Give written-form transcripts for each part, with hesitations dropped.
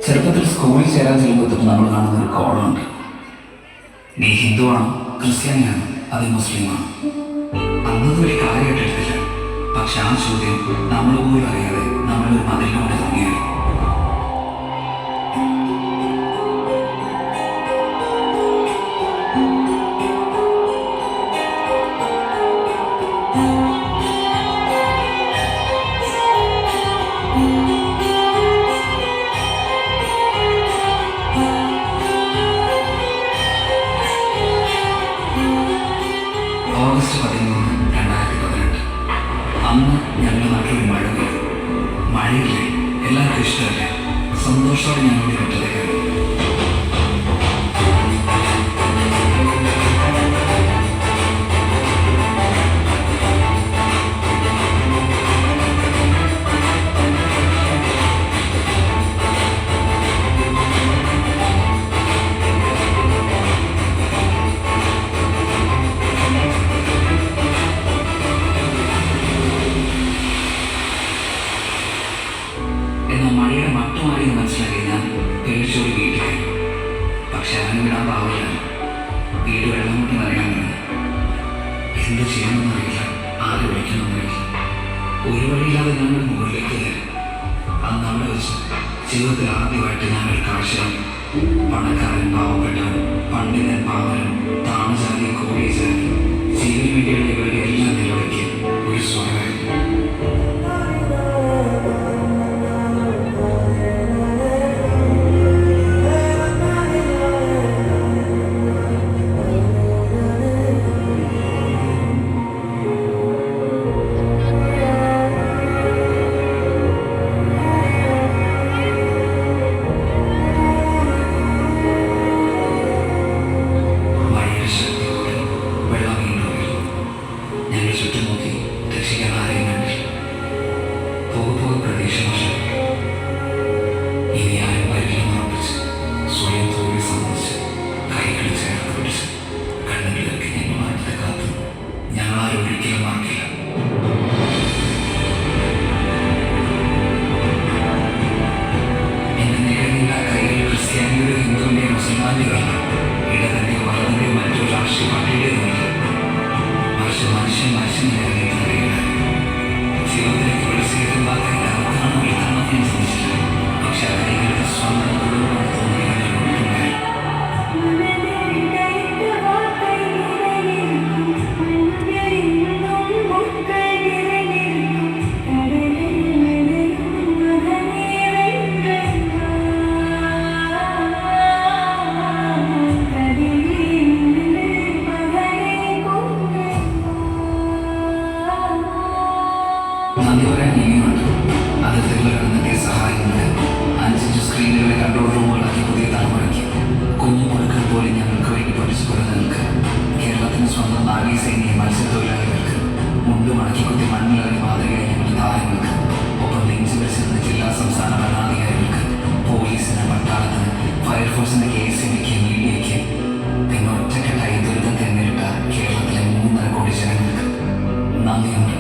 ചെറുപ്പത്തിൽ സ്കൂളിൽ ചേരാൻ ചെല്ലുമ്പോൾ നമ്മൾ കാണുന്ന ഒരു കോളമുണ്ട്. നീ ഹിന്ദുവാണോ, ക്രിസ്ത്യാനിയാണോ, അത് മുസ്ലിമാണോ? അന്നത് വലിയ കാര്യമായിട്ടെടുത്തില്ല. പക്ഷെ ആ ചോദ്യം നമ്മൾ പോലും അറിയാതെ നമ്മളൊരു മതിലിനോട് തങ്ങിയായി. ഓഗസ്റ്റ് 13, 2018. അന്ന് ഞങ്ങളുടെ നാട്ടിലൊരു മഴ പെയ്തു. മഴയില്ലേ, എല്ലാവർക്കും ഇഷ്ടമല്ലേ? സന്തോഷത്തോടെ ഞങ്ങളുടെ മുറ്റത്തേക്ക് ഇറങ്ങി. എന്നാൽ മഴയുടെ മട്ടുമാറി മനസ്സിലാക്കി ഞാൻ പേടിച്ചൊരു വീട്ടിലായി. പക്ഷെ അവന് വിടാൻ പാവില്ല. വീട് വെള്ളം കൊണ്ട് നിറയാൻ തുടങ്ങി. എന്ത് ചെയ്യണമെന്നറിയില്ല, ആരെ വിളിക്കണമെന്നറിയില്ല. ഒരു വഴിയില്ലാതെ ഞങ്ങൾ മുകളിലേക്ക് കയറി. അന്ന് അവിടെ വെച്ച് ജീവിതത്തിൽ ആദ്യമായിട്ട് ഞാനൊരു കാഴ്ച കണ്ടു. പണക്കാരൻ പാവപ്പെട്ടവൻ, പണ്ഡിതൻ പാവനും, താണജാതി കോടിയ ജാതി, സോഷ്യൽ മീഡിയയുടെ ഇവരുടെ എല്ലാം നിലവിളിക്ക് ഒരു സ്വരമായിരുന്നു. ചുറ്റും നോക്കി രക്ഷിക്കാൻ ആരെയും കണ്ടില്ല. പോകെ പ്രതീക്ഷ നഷ്ടപ്പെട്ടു. ഇനി ആരും വരില്ലെന്ന് ഉറപ്പിച്ച് സ്വയം തോൽവി സമ്മതിച്ച് കൈകളിൽ ചേർത്ത് പിടിച്ച് കണ്ണുകളിലേക്ക് ഞങ്ങൾ മാറ്റത്തെ കാത്തു. ഞങ്ങൾ ആരും ഒരിക്കലും മറക്കില്ല. എന്റെ നേരിടുന്ന കൈകളിൽ ക്രിസ്ത്യാനിയുടെ, ഹിന്ദുവിന്റെയും മുസൽമാന്റെയും ഇടതന്റെയും വലതിന്റെയും മറ്റൊരു രാഷ്ട്രീയ പാർട്ടിയുടേതുമില്ല. ജീവിതത്തിലേക്ക് വിളിച്ചേക്കുമ്പോഴാണ് വിളിക്കണമെന്ന് ഞാൻ ചിന്തിച്ചില്ല. പക്ഷെ കൈകളുടെ സ്വന്തം കുടുംബം തോന്നിയിട്ടുണ്ടായി. നന്ദി പറയാൻ ഇനിയുണ്ട്. അതിർത്തികൾ കടന്നെത്തിയ സഹായങ്ങളുടെ 5 സ്ക്രീനുകളെ കൺട്രോൾ റൂമുകളാക്കി പുതിയ തലമുറയ്ക്ക് കുഞ്ഞു മുടുക്കൾ പോലെ ഞങ്ങൾക്ക് വേണ്ടി പഠിച്ചു കൊടുങ്ങൾക്ക്, കേരളത്തിന് സ്വന്തം നാവികസേനയെ മത്സ്യത്തൊഴിലാളികൾക്ക്, മുണ്ട് മടക്കിക്കുത്തി മണ്ണിലറി മാതൃകയായ ഞങ്ങളുടെ താരങ്ങൾക്ക്, ഒപ്പം നെഞ്ചു വെച്ചിരുന്ന ജില്ലാ സംസ്ഥാന ഭരണാധികാരികൾക്ക്, പോലീസിന്, പട്ടാളത്തിന്, ഫയർഫോഴ്സിന്റെ KSB-ക്ക്, മീഡിയയ്ക്ക്, പിന്നെ ഒറ്റക്കെട്ടായി ദുരിതത്തെ നേരിട്ട കേരളത്തിലെ 3.5 കോടി ജനങ്ങൾക്ക് നന്ദിയുണ്ട്.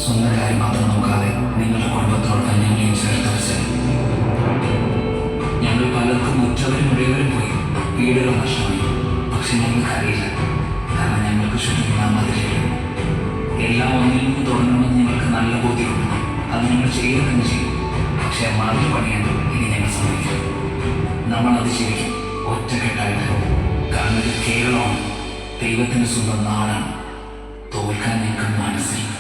സ്വന്തം കാര്യം മാത്രം നോക്കാതെ നിങ്ങളുടെ കുടുംബത്തോടൊപ്പം ഞങ്ങളെയും ചേർത്ത് വെച്ച് ഞങ്ങൾ പലർക്കും ഉറ്റവരും മുഴുവനും പോയി, വീടുകൾ നഷ്ടമായി. പക്ഷെ ഞങ്ങൾക്ക് അറിയില്ല, കാരണം ഞങ്ങൾക്ക് ചുറ്റും മതിലില്ല. എല്ലാം ഒന്നിൽ നിന്ന് തുടങ്ങണമെന്ന് ഞങ്ങൾക്ക് നല്ല ബോധ്യമുണ്ട്. അത് ഞങ്ങൾ ചെയ്യുക തന്നെ ചെയ്യും. പക്ഷെ മറന്നു പണിയാൻ ഇനി ഞങ്ങൾ സമ്മതിക്കും. നമ്മൾ അത് ശരിക്കും ഒറ്റക്കെട്ടായിട്ട്, കാരണം ഇത് കേരളമാണ്, ദൈവത്തിൻ്റെ സ്വന്തം നാടാണ്. തോൽക്കാൻ ഞങ്ങൾക്ക് മനസ്സില്ല.